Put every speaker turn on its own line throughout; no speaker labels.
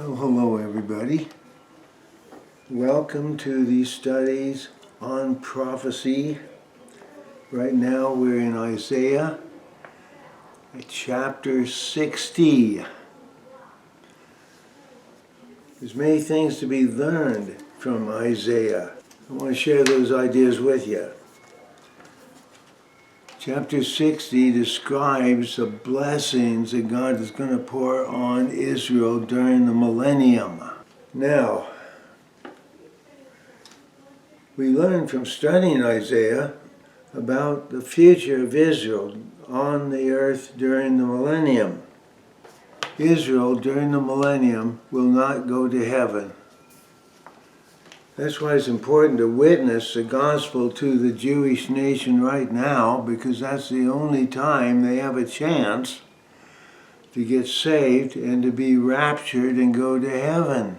Well, hello everybody. Welcome to these studies on prophecy. Right now we're in Isaiah, chapter 60. There's many things to be learned from Isaiah. I want to share those ideas with you. Chapter 60 describes the blessings that God is going to pour on Israel during the Millenium. Now, we learn from studying Isaiah about the future of Israel on the earth during the Millennium. Israel during the Millennium will not go to heaven. That's why it's important to witness the gospel to the Jewish nation right now, because that's the only time they have a chance to get saved and to be raptured and go to heaven.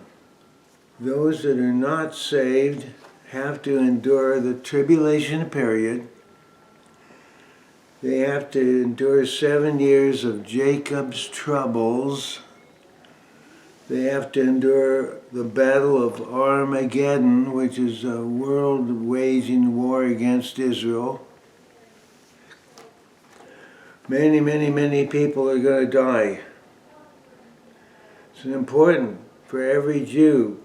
Those that are not saved have to endure the tribulation period. They have to endure 7 years of Jacob's troubles. They have to endure the battle of Armageddon, which is a world waging war against Israel. Many people are going to die. It's important for every Jew.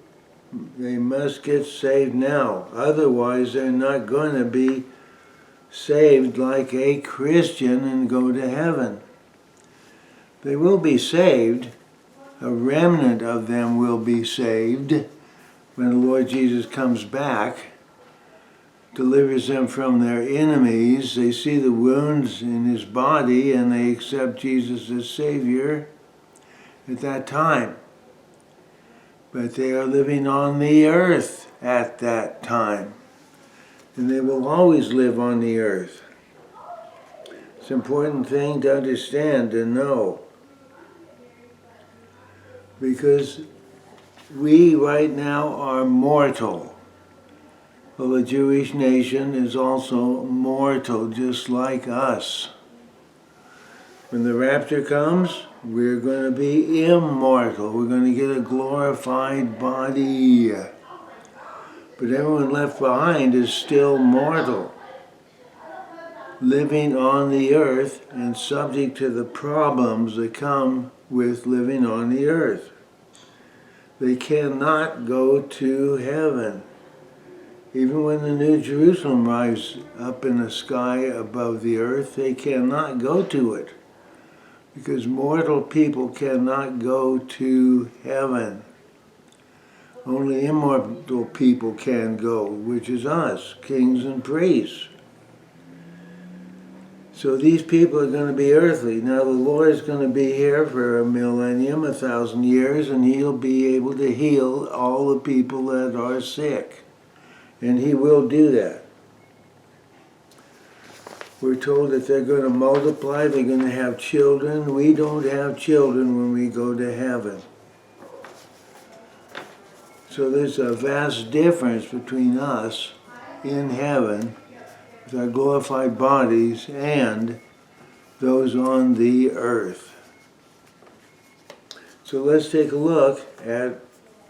They must get saved now. Otherwise, they're not going to be saved like a Christian and go to heaven. They will be saved. A remnant of them will be saved when the Lord Jesus comes back, delivers them from their enemies. They see the wounds in his body and they accept Jesus as Savior at that time. But they are living on the earth at that time. And they will always live on the earth. It's an important thing to understand and know. Because we right now are mortal. Well, the Jewish nation is also mortal, just like us. When the rapture comes, we're going to be immortal. We're going to get a glorified body. But everyone left behind is still mortal, living on the earth and subject to the problems that come with living on the earth. They cannot go to heaven. Even when the New Jerusalem rises up in the sky above the earth, they cannot go to it, because mortal people cannot go to heaven. Only immortal people can go, which is us, kings and priests. So these people are going to be earthly. Now the Lord is going to be here for a millennium, 1,000 years, and he'll be able to heal all the people that are sick. And he will do that. We're told that they're going to multiply, they're going to have children. We don't have children when we go to heaven. So there's a vast difference between us in heaven with our glorified bodies and those on the earth. So let's take a look at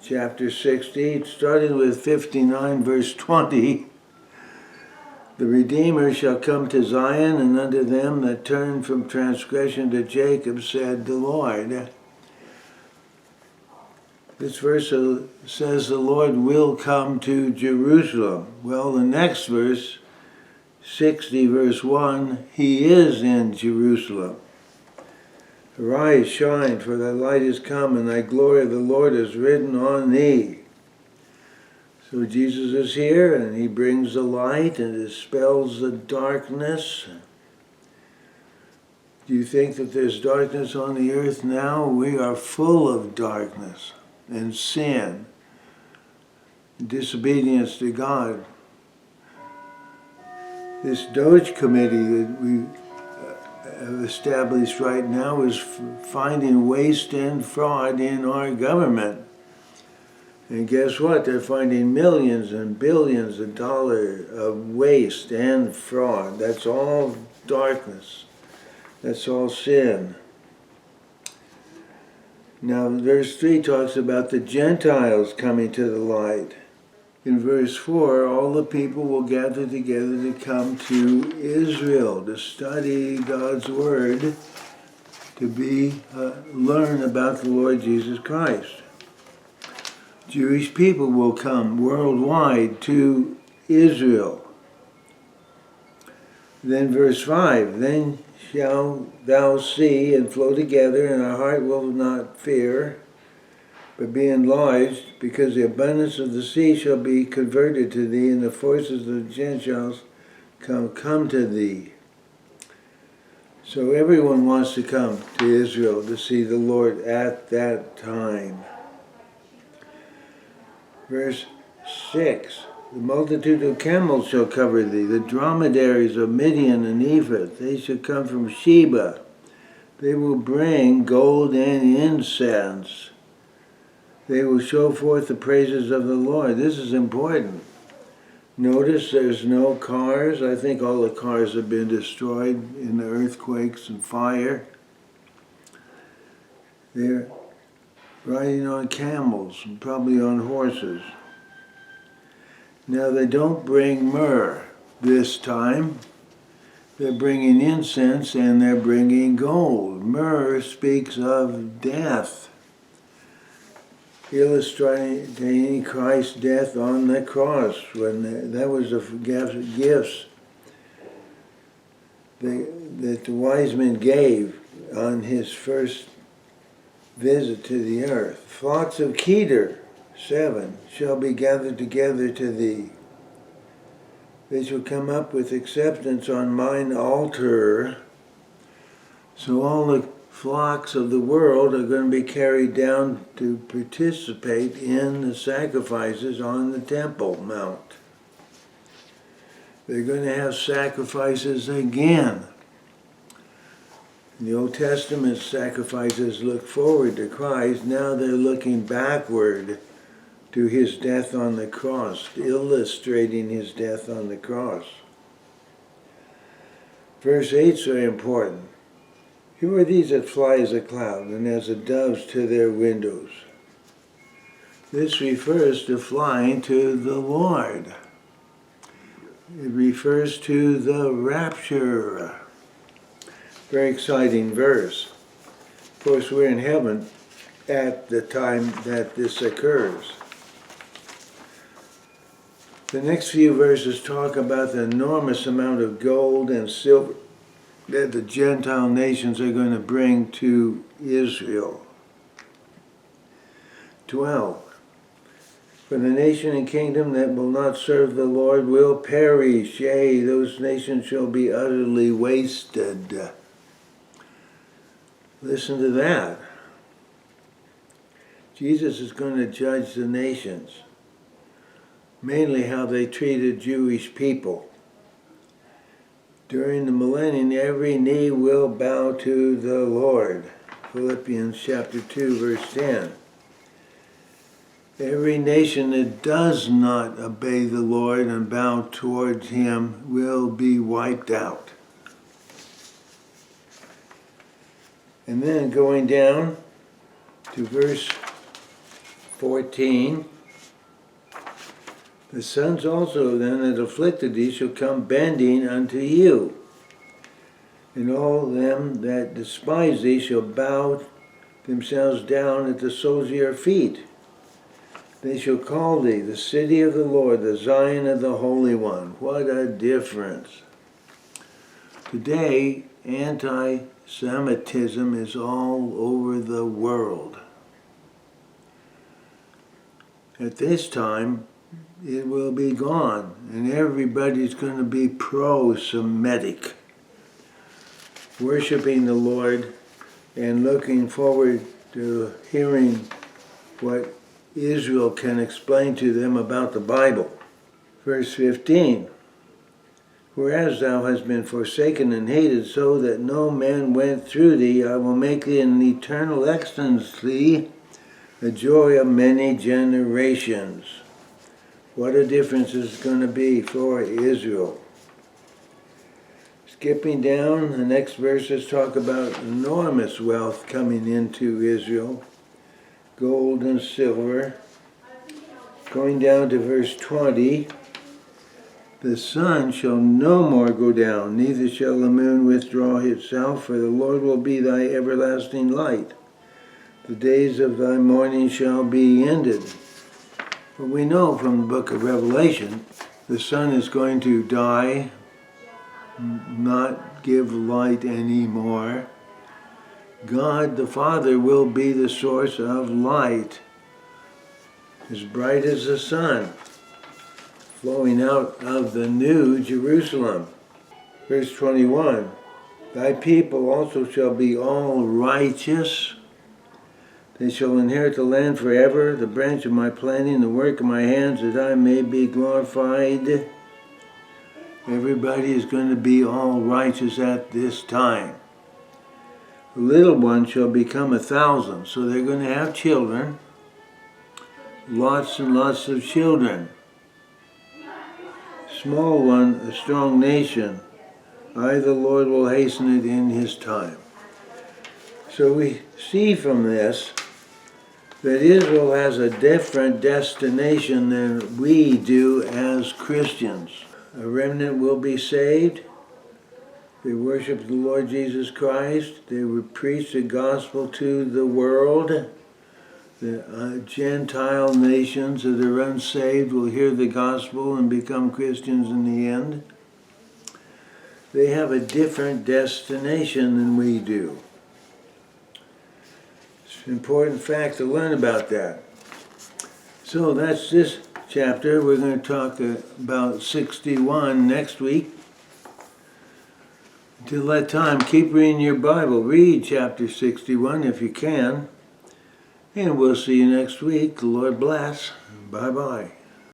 chapter 60, starting with 59, verse 20. The Redeemer shall come to Zion, and unto them that turn from transgression to Jacob, said the Lord. This verse says the Lord will come to Jerusalem. Well, the next verse, 60 verse 1, he is in Jerusalem. Arise, shine, for thy light is come, and thy glory of the Lord is risen on thee. So Jesus is here, and he brings the light and dispels the darkness. Do you think that there's darkness on the earth now? We are full of darkness and sin, disobedience to God. This Doge committee that we have established right now is finding waste and fraud in our government. And guess what? They're finding millions and billions of dollars of waste and fraud. That's all darkness. That's all sin. Now, verse 3 talks about the Gentiles coming to the light. In verse 4, all the people will gather together to come to Israel, to study God's Word, to learn about the Lord Jesus Christ. Jewish people will come worldwide to Israel. Then verse 5, then shall thou see and flow together, and our heart will not fear, but be enlarged, because the abundance of the sea shall be converted to thee, and the forces of the Gentiles come to thee. So everyone wants to come to Israel to see the Lord at that time. Verse 6, the multitude of camels shall cover thee, the dromedaries of Midian and Ephah, they shall come from Sheba. They will bring gold and incense. They will show forth the praises of the Lord. This is important. Notice there's no cars. I think all the cars have been destroyed in the earthquakes and fire. They're riding on camels and probably on horses. Now they don't bring myrrh this time. They're bringing incense and they're bringing gold. Myrrh speaks of death, illustrating Christ's death on the cross. When that was the gifts that the wise men gave on his first visit to the earth. Flocks of Kedar, 7, shall be gathered together to thee. They shall come up with acceptance on mine altar. So all the flocks of the world are going to be carried down to participate in the sacrifices on the Temple Mount. They're going to have sacrifices again. The Old Testament sacrifices look forward to Christ. Now they're looking backward to his death on the cross, illustrating his death on the cross. Verse 8 is very important. Who are these that fly as a cloud and as the doves to their windows? This refers to flying to the Lord. It refers to the rapture. Very exciting verse. Of course, we're in heaven at the time that this occurs. The next few verses talk about the enormous amount of gold and silver that the Gentile nations are going to bring to Israel. 12. For the nation and kingdom that will not serve the Lord will perish. Yea, those nations shall be utterly wasted. Listen to that. Jesus is going to judge the nations, mainly how they treated Jewish people. During the millennium, every knee will bow to the Lord. Philippians chapter 2, verse 10. Every nation that does not obey the Lord and bow towards him will be wiped out. And then going down to verse 14, the sons also then that afflicted thee shall come bending unto you, and all them that despise thee shall bow themselves down at the soles of your feet. They shall call thee the city of the Lord, the Zion of the Holy One. What a difference. Today, anti-Semitism is all over the world. At this time, it will be gone, and everybody's going to be pro-Semitic, worshiping the Lord and looking forward to hearing what Israel can explain to them about the Bible. Verse 15, whereas thou hast been forsaken and hated, so that no man went through thee, I will make thee an eternal excellency, the joy of many generations. What a difference it's going to be for Israel. Skipping down, the next verses talk about enormous wealth coming into Israel. gold and silver. Going down to verse 20, the sun shall no more go down, neither shall the moon withdraw itself, for the Lord will be thy everlasting light. The days of thy mourning shall be ended. But we know from the book of Revelation, the sun is going to die, not give light anymore. God the Father will be the source of light, as bright as the sun, flowing out of the new Jerusalem. Verse 21, thy people also shall be all righteous. They shall inherit the land forever, the branch of my planting, the work of my hands, that I may be glorified. Everybody is going to be all righteous at this time. The little one shall become 1,000, so they're going to have children, lots and lots of children. Small one, a strong nation. I, the Lord, will hasten it in his time. So we see from this that Israel has a different destination than we do as Christians. A remnant will be saved. They worship the Lord Jesus Christ. They would preach the gospel to the world. The Gentile nations that are unsaved will hear the gospel and become Christians in the end. They have a different destination than we do. It's an important fact to learn about that. So that's this chapter. We're going to talk about 61 next week. Until that time, keep reading your Bible. Read chapter 61 if you can. And we'll see you next week. The Lord bless. Bye-bye.